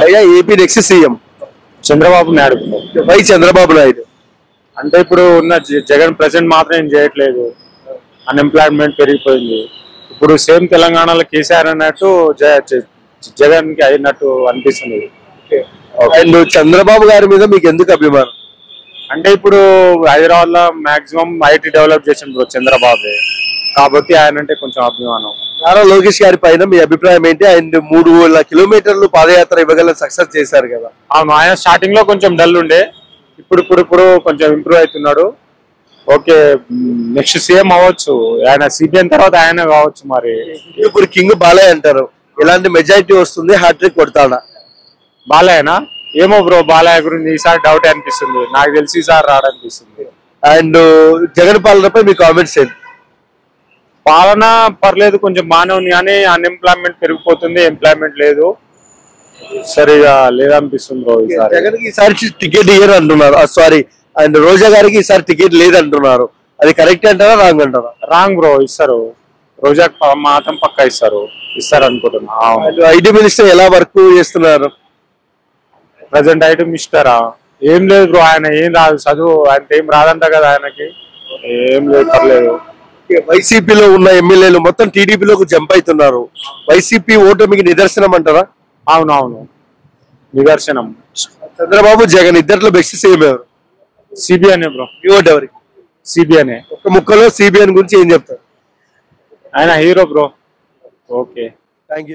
భయ్యా AP next CM Chandrababu Naidu. Why Chandrababu Naidu? అంటే ఇప్పుడు ఉన్న జగన్ ప్రెసెంట్ మాత్రం ఏం చేయట్లేదు, అన్ఎంప్లాయ్మెంట్ పెరిగిపోయింది. ఇప్పుడు సేమ్ తెలంగాణలో కేసీఆర్ అన్నట్టు జగన్ కి అయినట్టు అనిపిస్తుంది. అండ్ చంద్రబాబు గారి మీద మీకు ఎందుకు అభిమానం? అంటే ఇప్పుడు హైదరాబాద్ లో మాక్సిమం ఐటీ డెవలప్ చేసింది చంద్రబాబు, కాబట్టి ఆయన అంటే కొంచెం అభిమానం. నారా లోకేష్ గారి పైన మీ అభిప్రాయం ఏంటి? ఆయన 3,000 కిలోమీటర్లు పాదయాత్ర ఇవ్వగల సక్సెస్ చేశారు కదా. అవును, ఆయన స్టార్టింగ్ లో కొంచెం డల్ ఉండే, ఇప్పుడు కొంచెం ఇంప్రూవ్ అవుతున్నాడు. ఓకే, నెక్స్ట్ సీఎం అవ్వచ్చు, ఆయన సిబిఎన్ తర్వాత ఆయన కావచ్చు. మరి ఇప్పుడు కింగ్ బాలయ్య అంటారు, ఎలాంటి మెజారిటీ వస్తుంది? హ్యాట్రిక్ కొడతాడా? బాలయ్యనా? ఏమో బ్రో, బాలయ్య గురించి ఈసారి డౌట్ అనిపిస్తుంది. నాకు తెలిసి ఈసారి రాడనిపిస్తుంది. అండ్ జగన్ పాలనపై మీ కామెంట్స్ ఏంటి? పాలన పర్లేదు, కొంచెం బాగానే ఉంది, కానీ అన్ఎంప్లాయ్మెంట్ పెరిగిపోతుంది, ఎంప్లాయ్మెంట్ లేదు, సరిగా లేదనిపిస్తుంది బ్రో ఈసారి. జగన్ కి ఈసారి టికెట్ ఇయ్యరు అంటున్నారు, సారీ, అండ్ రోజా గారికి ఈసారి టికెట్ లేదంటున్నారు. అది కరెక్ట్ అంటారా రాంగ్ అంటారా? రాంగ్ బ్రో, ఇస్తారు. రోజా మాత్రం పక్కా ఇస్తారు అనుకుంటున్నా. ఐటీ మినిస్టర్ ఎలా వర్క్ చేస్తున్నారు? ప్రజెంట్ ఐటమ్ ఇస్తారా? ఏం లేదు బ్రో, ఆయన ఏం రాదు, చదువు ఆయన ఏం రాదంట కదా, ఆయనకి ఏం లేదు, పర్లేదు. వైసీపీలో ఉన్న ఎమ్మెల్యేలు మొత్తం టీడీపీలోకి జంప్ అవుతున్నారు. వైసీపీ ఓటమికి నిదర్శనం అంటారా? అవునవును, నిదర్శనం. చంద్రబాబు జగన్ ఇద్దరిలో బెస్ట్ సీఎం ఎవరు? CBN bro. మీ ఓటు ఎవరికి? సిబిఎన్. ఒక ముక్కలో సిబిఎన్ గురించి ఏం చెప్తారు? ఆయన hero bro. Okay, thank you.